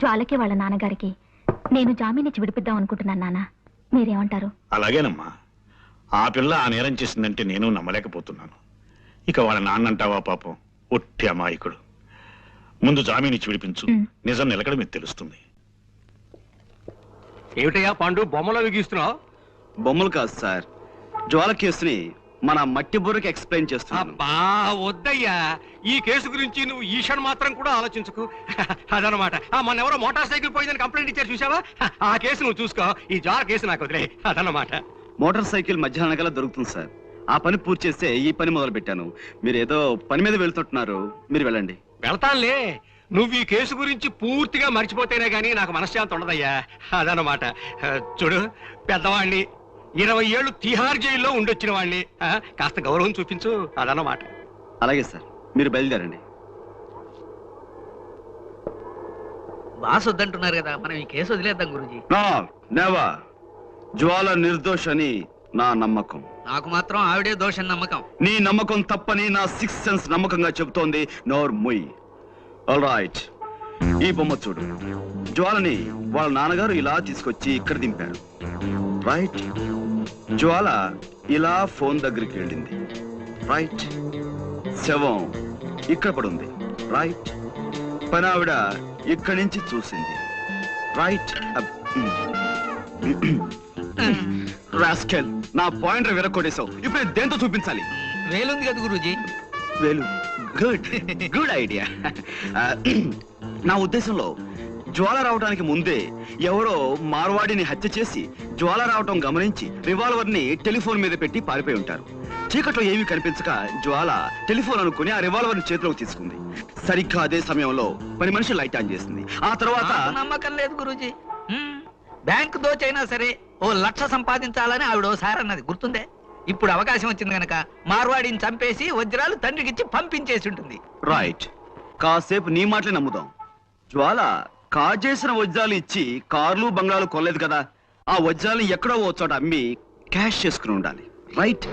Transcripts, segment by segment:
జ్వాలకి వాళ్ళ నాన్నగారికి నేను జామీనిచ్చి విడిపిద్దాం అనుకుంటున్నాను నాన్న. మీరేమంటారు? అలాగేనమ్మా. ఆ పిల్ల ఆ నేరం చేసిందంటే నేను నమ్మలేకపోతున్నాను. ఇక వాళ్ళ నాన్నంటావా పాపం, ఒట్టి అమాయకుడు. ముందు జామీనిచ్చి విడిపించు, నిజం నిలకడ మీకు తెలుస్తుంది. ఏమిటయ్యా పాండు బొమ్మలు గీస్తున్నావు? బొమ్మలు కాదు సార్, జ్వాల కేసుని మన మట్టి బుర్రకి ఎక్స్ప్లెయిన్ చేస్తున్నాను. అబ్బా వద్దయ్యా, ఈ కేసు గురించి నువ్వు ఈషన్ మాత్రం కూడా ఆలోచించుకు. అదనమాట. మన ఎవరో మోటార్ సైకిల్ పోయిందని కంప్లైంట్ ఇచ్చారు చూసావా, ఆ కేసు నువ్వు చూసుకో, ఈ జ్వాల కేసు నాకు వదిలే. అదనమాట. మోటార్ సైకిల్ మధ్యాహ్నం కల్లా దొరుకుతుంది సార్. ఆ పని పూర్తి చేస్తే ఈ పని మొదలు పెట్టాను. మీరు ఏదో పని మీద వెళ్తుంటున్నారు, మీరు వెళ్ళండి. వెళ్తానులే, నువ్వు ఈ కేసు గురించి పూర్తిగా మర్చిపోతేనే గానీ నాకు మనశ్శాంతి ఉండదయ్యా. అదనమాట. చూడు, పెద్దవాణ్ణి, 20 ఏళ్ళు తిహార్ జైల్లో ఉండొచ్చిన వాడిని, కాస్త గౌరవం చూపించు. అదనమాట. అలాగే సార్, మీరు బయలుదేరండి. బాస్ వద్దంటున్నారు కదా, మనం ఈ కేసు వదిలేద్దాం గురూజీ. నెవర్. జ్వాల నిర్దోష్ అని నా నమ్మకం. నాకు మాత్రం ఆవిడే దోషం నమ్మకం. నీ నమ్మకం తప్పని నా సిక్స్ సెన్స్ నమ్మకంగా చెబుతోంది. నోర్ ముయ్. ఆల్ రైట్, ఈ బొమ్మ చూడు. జ్వాలని వాళ్ళ నాన్నగారు ఇలా తీసుకొచ్చి ఇక్కడ దింపారు. రైట్. జ్వాల ఇలా ఫోన్ దగ్గరికి వెళ్ళింది. రైట్. శవం ఇక్కడ పడుంది. రైట్. పని ఆవిడ ఇక్కడి నుంచి చూసింది. రైట్. రాస్కెల్, నా పాయింటర్ విరక్కొట్టేశావు. ఇప్పుడు దేంతో చూపించాలి? వేలుంది కదా గురూజీ. వేలు. Good good idea. నా ఉద్దేశంలో జ్వాల రావడానికి ముందే ఎవరో మార్వాడిని హత్య చేసి జ్వాల రావటం గమనించి రివాల్వర్ ని టెలిఫోన్ మీద పెట్టి పారిపోయి ఉంటారు. చీకట్లో ఏమీ కనిపించక జ్వాల టెలిఫోన్ అనుకుని ఆ రివాల్వర్ ని చేతిలోకి తీసుకుంది. సరిగ్గా అదే సమయంలో పని మనిషి లైట్ ఆన్ చేసింది. ఆ తర్వాత నమ్మకం లేదు గురూజీ. బ్యాంకు దోచైనా సరే 1,00,000 సంపాదించాలని ఆవిడ ఓసారి అన్నది గుర్తుందే. ఇప్పుడు అవకాశం వచ్చింది గనక మార్వాడిని చంపేసి వజ్రాలు తండ్రికిచ్చి పంపించేసి ఉంటుంది. రైట్. కాసేపు నీ మాటలే నమ్ముదాం. జ్వాల కాజేసిన వజ్రాలు ఇచ్చి కార్లు బంగ్లాలు కొనలేదు కదా. ఆ వజ్రాలను ఎక్కడో ఓ చోట అమ్మి క్యాష్ చేసుకుని ఉండాలి. Right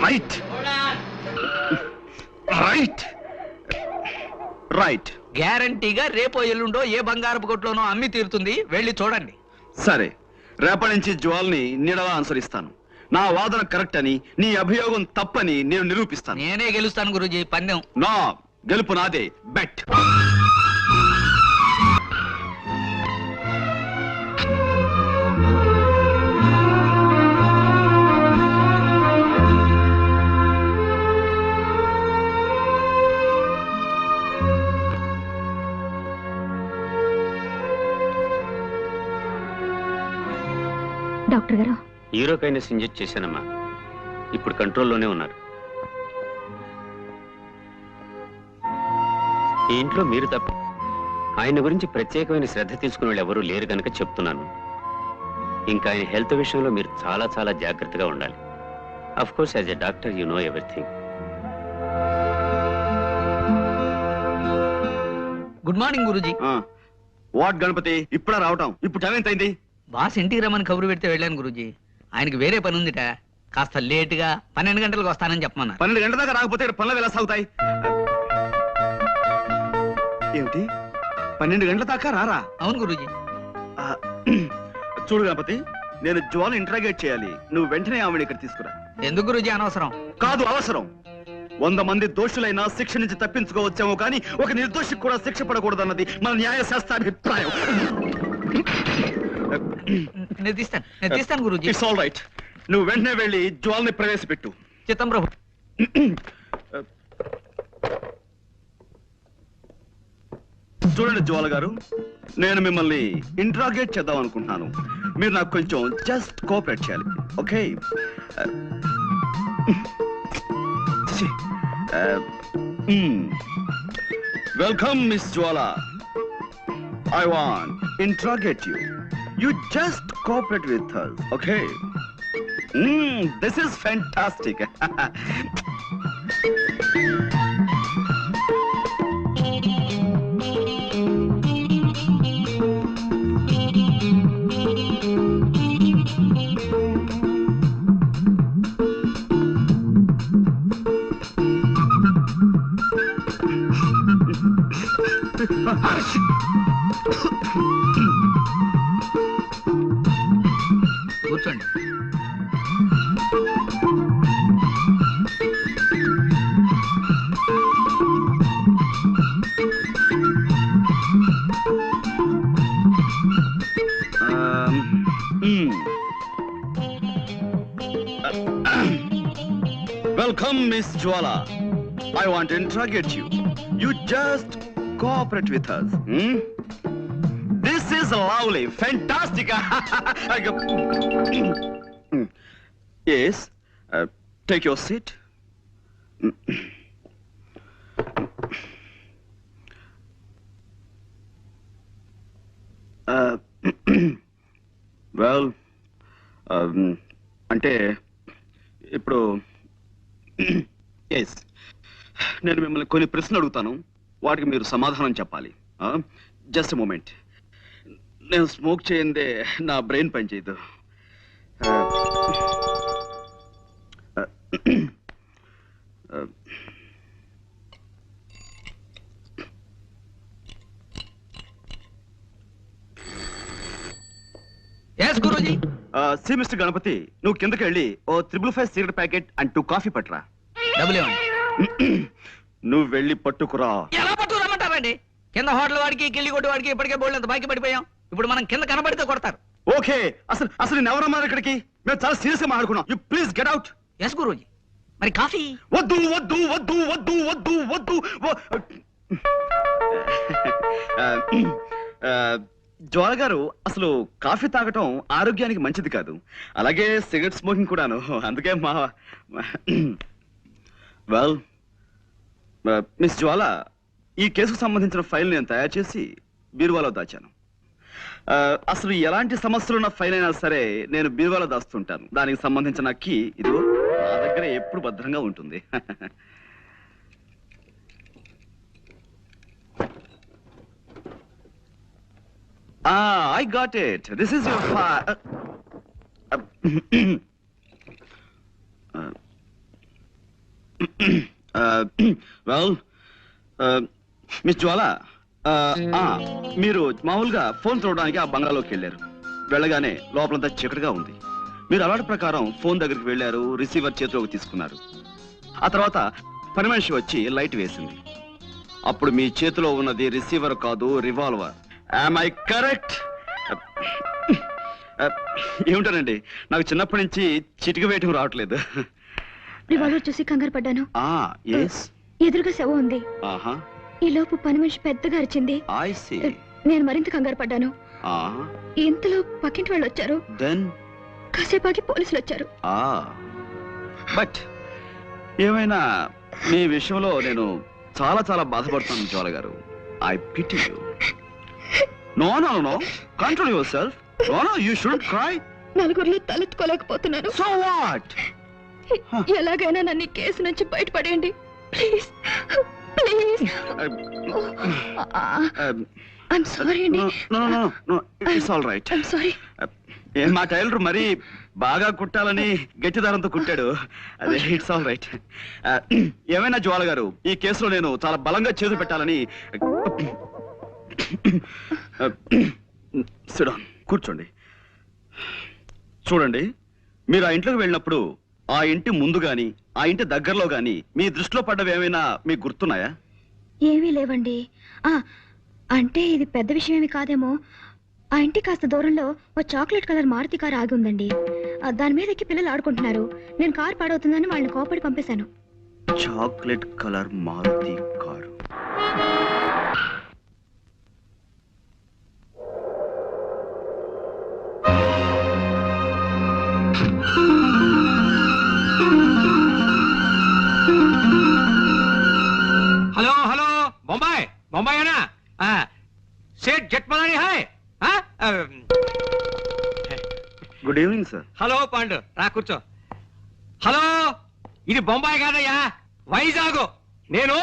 right right right. గ్యారంటీగా రేపో ఎల్లుండో ఏ బంగారపు కొట్లోనో అమ్మి తీరుతుంది, వెళ్ళి చూడండి. సరే, రేపటి నుంచి జ్వాల్ని నీడలా అనుసరిస్తాను. నా వాదన కరెక్ట్ అని, నీ అభియోగం తప్పని నేను నిరూపిస్తాను. నేనే గెలుస్తాను గురూజీ. పందెం నా గెలుపు నాదే. బెట్. డాక్టర్ గారు, హీరోకైనస్ ఇంజెక్ట్ చేశానమ్మా. ఇప్పుడు కంట్రోల్లోనే ఉన్నారు. ఈ ఇంట్లో మీరు తప్ప ఆయన గురించి ప్రత్యేకమైన శ్రద్ధ తీసుకునే వాళ్ళు ఎవరూ లేరు కనుక చెప్తున్నాను. ఇంకా ఆయన హెల్త్ విషయంలో మీరు చాలా చాలా జాగ్రత్తగా ఉండాలి. Of course as a doctor you know everything. Good morning Guruji. What Ganapathi, ఇప్పుడా రావటం? ఇప్పుడు టైం ఎంత అయింది? బాస్ ఇంటికి రమ్మని కబురు పెడితే వెళ్ళాను గురూజీ. ఆయనకి వేరే పని ఉందిట, కాస్త లేటుగా 12 గంటలకు వస్తానని చెప్పమన్నారు. 12 గంటల దాకా రాకపోతే పనులు ఎలా సాగుతాయి? ఏమిటి, 12 గంటల దాకా రారా? అవును గురూజీ. చూడు గణపతి, నేను జ్వాల ఇంటరాగేట్ చేయాలి. నువ్వు వెంటనే ఆవిడ ఇక్కడ తీసుకురా. ఎందుకు గురూజీ అనవసరం? కాదు, అవసరం. 100 మంది దోషులైనా శిక్ష నుంచి తప్పించుకోవచ్చేమో కానీ ఒక నిర్దోషికి కూడా శిక్ష పడకూడదన్నది మన న్యాయశాస్త్రాభిప్రాయం. నేను తీస్తాను గురూజీ. It's all right. నువ్వు వెంటనే వెళ్ళి జ్వాల్ని ప్రవేశపెట్టు. చిత్తం ప్రభు. చూడండి జ్వాల గారు, నేను మిమ్మల్ని ఇంట్రాగేట్ చేద్దాం అనుకుంటున్నాను. మీరు నాకు కొంచెం జస్ట్ కోఆపరేట్ చేయాలి. Okay? Welcome miss Jwala. I want interrogate you. You just cooperate with us, okay? This is fantastic. Welcome miss Jwala. I want to interrogate you. You just cooperate with us. This is lovely, fantastic. Yes, take your seat. Well, అంటే ఇప్పుడు yes నేను మిమ్మల్ని కొన్ని ప్రశ్నలు అడుగుతాను, వాటికి మీరు సమాధానం చెప్పాలి. Just moment. నేను స్మోక్ చేయందే నా బ్రెయిన్ పనిచేయదు. Yes Guruji. See mister Ganapathi, నువ్వు కిందకి వెళ్ళి ఓ 555 సిగరెట్ ప్యాకెట్ అండ్ 2 కాఫీ పట్టురా. డబ్బులు ఇవ్వండి. నువ్వు వెళ్ళి పట్టుకురా. ఎలా పట్టుకురమ్మంటారండి? కింద హోటల్ వాడికి కిల్లి కొట్టు వాడికి ఇప్పటికే బోల్డ్ అంత బాకీ పడిపోయాం. ఇప్పుడు మనం కింద కనబడితే కొడతారు. ఓకే, అసలు నేను ఎవరన్నారు ఇక్కడికి? మేము చాలా సీరియస్ గా మాట్లాడుకున్నాం. You please get out. Yes Guruji. మరి కాఫీ? వద్దు వద్దు వద్దు వద్దు వద్దు వద్దు. జ్వాల గారు, అసలు కాఫీ తాగటం ఆరోగ్యానికి మంచిది కాదు, అలాగే సిగరెట్ స్మోకింగ్ కూడాను. అందుకే మా వెల్ మిస్ జ్వాల, ఈ కేసుకు సంబంధించిన ఫైల్ నేను తయారు చేసి బీరువాలో దాచాను. అసలు ఎలాంటి సమస్యలున్న ఫైల్ అయినా సరే నేను బీరువాలో దాస్తుంటాను. దానికి సంబంధించిన కీ ఇదిగో నా దగ్గర ఎప్పుడు భద్రంగా ఉంటుంది. I got it. This is your file. Well, Miss Jwala, మీరు మామూలుగా ఫోన్ చూడడానికి ఆ బంగ్లాలోకి వెళ్ళారు. వెళ్ళగానే లోపలంతా చీకటిగా ఉంది. మీరు అలవాటు ప్రకారం ఫోన్ దగ్గరికి వెళ్ళారు, రిసీవర్ చేతిలోకి తీసుకున్నారు. ఆ తర్వాత పని మనిషి వచ్చి లైట్ వేసింది. అప్పుడు మీ చేతిలో ఉన్నది రిసీవర్ కాదు, రివాల్వర్. Am I correct? ఏమిటానండి, నాకు చిన్నప్పటి నుంచి చిటిక వేయటం రావట్లేదు. రివాల్వర్ చూసి కంగారు పడ్డాను. ఎదురుగా శవం ఉంది. ఈ లోపు పని మనిషి పెద్దగా అరిచింది. నేను మరింత కంగారు పడ్డాను. ఇంతలో పక్కింటి వాళ్ళు వచ్చారు. కాసేపాకి పోలీసులు వచ్చారు. బట్ ఏమైనా మీ విషయంలో నేను చాలా చాలా బాధపడుతున్నాను Jwala garu. I pity you. No, no, no. Control yourself. No, no, you shouldn't cry. నలుగురిలో తలెత్తుకోలేకపోతున్నాను. So what? ఎలాగైనా నన్ను ఈ కేసు నుంచి బయటపడేయండి ప్లీజ్. ప్లీజ్. ఐమ్ సారీ అండి. No, no, no, no. It's all right. I'm sorry. మా టైలర్ మరి బాగా కుట్టాలని గట్టి దారంతో కుట్టాడు. అదే ఇట్స్ ఆల్ రైట్. ఏమైనా జ్వాల గారు, ఈ కేసులో నేను చాలా బలంగా చేతులు పెట్టాలని. సిడాన్, కూర్చోండి. చూడండి, మీరు ఆ ఇంట్లోకి వెళ్ళినప్పుడు ఆ ఇంటి ముందు గాని ఆ ఇంటి దగ్గరలో గాని మీ దృష్టిలో పడ్డవి ఏమైనా మీకు గుర్తున్నాయా? ఏమీ లేవండి. అంటే ఇది పెద్ద విషయం ఏమి కాదేమో. ఆ ఇంటి కాస్త దూరంలో ఓ చాక్లెట్ కలర్ మారుతి కారు ఆగి ఉందండి. దాని మీద ఎక్కి పిల్లలు ఆడుకుంటున్నారు. నేను కారు పాడవుతుందని వాళ్ళని కోపడి పంపేశాను. Chocolate colour Maruti car. Hello hello, Bombay బొంబాయేనా? Seth Jethmalani hi. Good evening sir. Hello Pandu, రా కూర్చో. హలో, ఇది బొంబాయి కాదయ్యా, వైజాగ్. నేను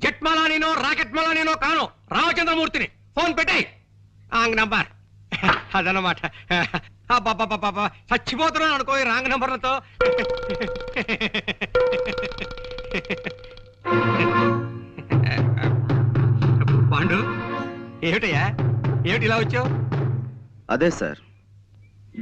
జట్మలానినో రాకెట్మలానినో కాను, రామచంద్రమూర్తిని. ఫోన్ పెట్టాయి రాంగ్ నంబర్. అదన్నమాట. చచ్చిపోతున్నాను అనుకో ఈ రాంగ్ నంబర్లతో. పాండు, ఏమిటయ్యా, ఏమిటి ఇలా వచ్చావు? అదే సార్,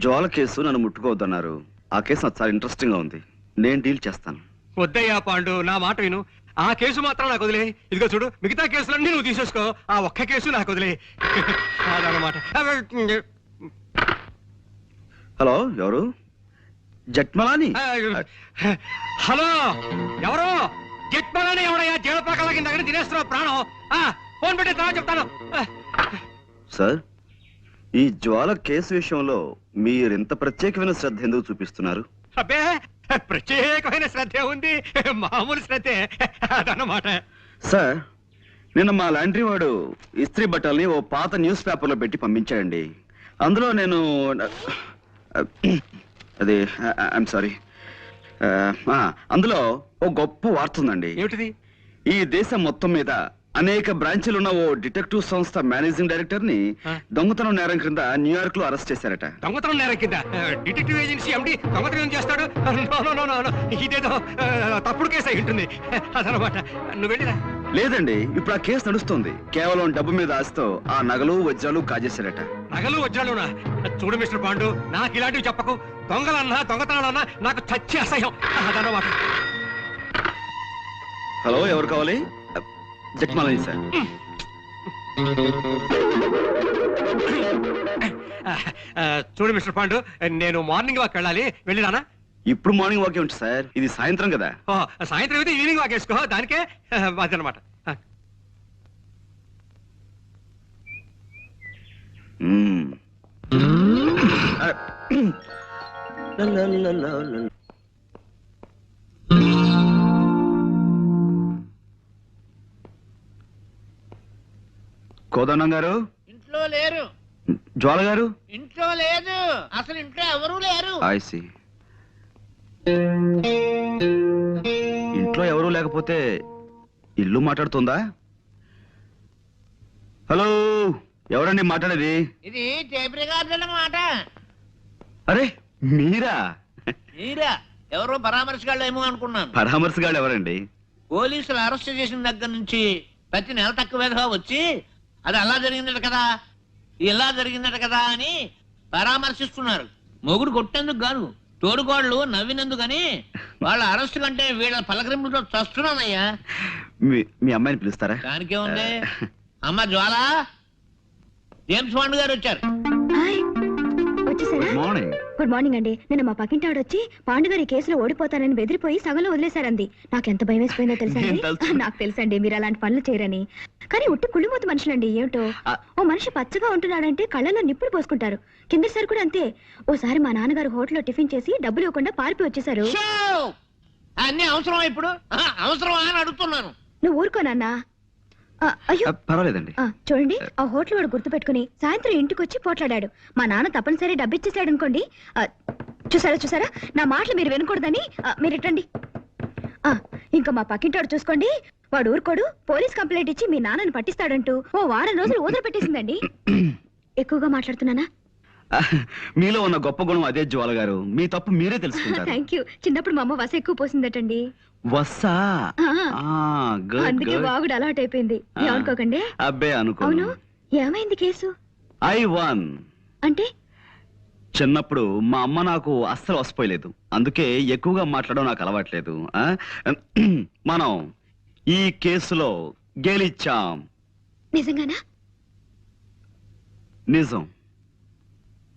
జ్వాల కేసు నన్ను ముట్టుకోవద్దన్నారు. ఆ కేసు నాకు చాలా ఇంట్రెస్టింగ్ గా ఉంది. నేను డీల్ చేస్తాను. వద్దయ్యా పాండు, నా మాట విను. ఆ కేసు మాత్రం నాకు వదిలే. ఇదిగో చూడు, మిగతా కేసులన్నీ నువ్వు తీసేసుకో. ఆ ఒక్క కేసు నాకు వదిలే. అదన్నమాట. హలో, ఎవరు? జట్మలాని హలో, ఎవరు? జట్మలని ఎవడయ్యా? జీవపాకల కింద తినేస్తున్నావు ప్రాణం. ఫోన్ పెట్టి తర్వాత చెప్తాను. సార్, ఈ జ్వాల కేసు విషయంలో మీరెంత ప్రత్యేకమైన శ్రద్ధ ఎందుకు చూపిస్తున్నారు? అబ్బే, ప్రత్యేకమైన శ్రద్ధే ఉంది, మామూలు శ్రద్ధే అదన్నమాట. సార్, నిన్న మా లాండ్రీ వాడు ఇస్త్రీ బట్టల్ని ఓ పాత న్యూస్ పేపర్లో పెట్టి పంపించాడండి. అందులో నేను అది ఐఎమ్ సారీ, అందులో ఓ గొప్ప వార్త ఉందండి. ఏమిటిది? ఈ దేశం మొత్తం మీద అనేక బ్రాంచీలు ఉన్న ఓ డిటెక్టివ్ సంస్థ మేనేజింగ్ డైరెక్టర్ ని దొంగతనం నేరం క్రింద న్యూయార్క్ లో అరెస్ట్ చేశారట. దొంగతనం నేరం కింద డిటెక్టివ్ ఏజెన్సీ ఎండి దొంగతనం చేస్తాడు? ఇదేదో తప్పుడు కేసు అయి ఉంటుంది అదనమాట. నువ్వు వెళ్ళిరా. లేదండి, ఇప్పుడు ఆ కేసు నడుస్తుంది. కేవలం డబ్బు మీద ఆశతో ఆ నగలు వజ్రాలు కాజేశారట. నగలు వజ్రాలునా? చూడు మిస్టర్ పాండు, నాకు ఇలాంటివి చెప్పకు. దొంగలన్నా దొంగతనాలన్నా నాకు చచ్చి అసహ్యం అదనమాట. హలో, ఎవరు కావాలి? జట్మాలని సార్. చూడు మిస్టర్ పాండు, నేను మార్నింగ్ వాక్ వెళ్ళాలి, వెళ్ళిరానా? ఇప్పుడు మార్నింగ్ వాకే ఉంటుంది సార్, ఇది సాయంత్రం కదా. సాయంత్రం అయితే ఈవినింగ్ వాక్ వేసుకో, దానికే అదనమాట. కోదండం గారు ఇంట్లో లేరు. జ్వాల గారు ఇంట్లో లేదు, అసలు ఇంట్లో ఎవరూ లేరు. ఐసి ఇంట్లో ఎవరూ లేకపోతే ఇల్లు మాట్లాడుతుందా? హలో, ఎవరండి మాట్లాడేది? ఇది టేప్ రికార్డు అన్నమాట. అరే మీరా? మీరా? ఎవరో పరామర్శగాళ్ళు ఏమో అనుకున్నాను. పరామర్శగాళ్ళు ఎవరండి? పోలీసులు అరెస్ట్ చేసిన దగ్గర నుంచి ప్రతి నెల తక్కువగా వచ్చి అది అలా జరిగిందట కదా, ఇలా జరిగిందట కదా అని పరామర్శిస్తున్నారు. మొగుడు కొట్టేందుకు కాదు, తోడుకోళ్ళు నవ్వినందుకని. వాళ్ళ అరెస్ట్ కంటే వీళ్ళ పలకరింపులతో చస్తున్నానయ్యా. మీ అమ్మాయిని పిలుస్తారా? దానికే ఉంది. అమ్మ జ్వాల, జేమ్స్ బాండ్ గారు వచ్చారు. హాయ్, వచ్చేసారా? మార్నింగ్. గుడ్ మార్నింగ్ అండి. నిన్న మా పక్కింటి ఆవిడ వచ్చి పాండుగారి కేసులో ఓడిపోతానని బెదిరిపోయి సగంలో వదిలేశారంది. నాకు ఎంత భయం వేసిపోయిందో తెలుసా ఏం తెలుసు? నాకు తెలుసండి మీరు అలాంటి పనులు చేయరని. కానీ ఉట్టి కుళ్ళిమూత మనుషులండి. ఏమిటో, ఓ మనిషి పచ్చగా ఉంటున్నాడంటే కళ్ళలో నిప్పులు పోసుకుంటారు. కిందసారి కూడా అంతే. ఓసారి మా నాన్నగారు హోటల్లో టిఫిన్ చేసి డబ్బులు ఇవ్వకుండా పారిపోయి వచ్చేసారు. అన్ని అవసరమా ఇప్పుడు? అవసరమా అని అడుగుతున్నాను. నువ్వు ఊరుకోనన్నా. అయ్యో పర్వాలేదండి. చూడండి, ఆ హోటల్ వాడు గుర్తు పెట్టుకుని సాయంత్రం ఇంటికి వచ్చి పోట్లాడాడు. మా నాన్న తప్పనిసరి డబ్బిచ్చేసాడు అనుకోండి. చూసారా, నా మాటలు మీరు వినకూడదని మీరు ఇట్టండి. ఇంకా మా పక్కింటాడు చూసుకోండి, వాడు ఊరుకోడు. పోలీస్ కంప్లైంట్ ఇచ్చి మీ నాన్నని పట్టిస్తాడంటూ ఓ వారం రోజులు ఊదర పెట్టేసిందండి. ఎక్కువగా మాట్లాడుతున్నానా? మీలో ఉన్న గొప్ప గుణం అదే జ్వాల గారు. మీ తప్పు మీరే తెలుసుకుంటారు. Thank you. చిన్నప్పుడు మా అమ్మ వస ఎక్కువ పోసిందటండి. వస్సా? అందుకే బాగుడు అలవాటు అయిపోయింది. ఏమనుకోకండి. అబ్బే అనుకో. అవును, ఏమైంది కేసు? ఐ వన్ అంటే చిన్నప్పుడు మా అమ్మ నాకు అస్సలు వసిపోయలేదు. అందుకే ఎక్కువగా మాట్లాడడం నాకు అలవాట్లేదు. మనం ఈ కేసులో గెలిచాం. నిజంగానా? నిజం.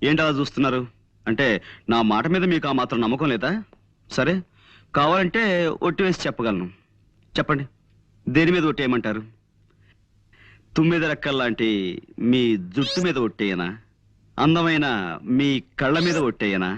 ఏంటలా చూస్తున్నారు? అంటే నా మాట మీద మీకు ఆ మాత్రం నమ్మకం లేదా? సరే, కావాలంటే ఒట్టి వేసి చెప్పగలను. చెప్పండి, దేని మీద ఒట్టేయమంటారు? తుమ్మిద రెక్కల్లాంటి మీ జుట్టు మీద ఒట్టేయనా? అందమైన మీ కళ్ళ మీద ఒట్టేయనా?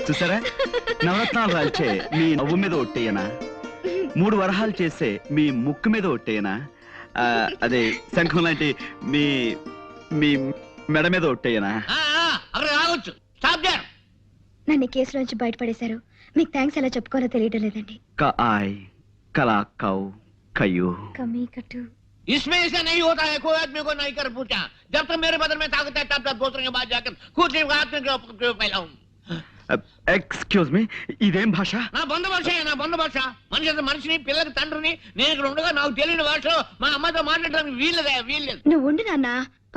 చూసారా, నవరత్నాలు రాల్చే మీ నవ్వు మీద ఒట్టేయనా? 3 వరహాలు చేసే మీ ముక్కు మీద ఒట్టేయనా? అదే శంఖం లాంటి మీ మీ మెడ మీద ఒట్టేయనా? రావచ్చు. నన్ను ఈ కేసులోంచి బయటపడేశారు. మీకు థ్యాంక్స్ ఎలా చెప్పుకోవాలో తెలియడం లేదండి. కాయ్ కలా కౌ కయ్యూ కమీ కట్టు. इसमें ऐसा नहीं होता है, कोई आदमी को नहीं कर पूछा। जब तक मेरे बदन में ताकत है तब तक दूसरों के बाद जाकर कुछ आदमी को फैलाऊं। ఎక్స్క్యూజ్ మీ, ఇదేం భాష? నా బంధు భాష, నా బంధు భాష. మనిషిని పిల్లకి తండ్రిని నేను ఇక్కడ ఉండగా నాకు తెలియని భాషలో మా అమ్మతో మాట్లాడడానికి వీల్లేదు. నువ్వు ఉండు నాన్న.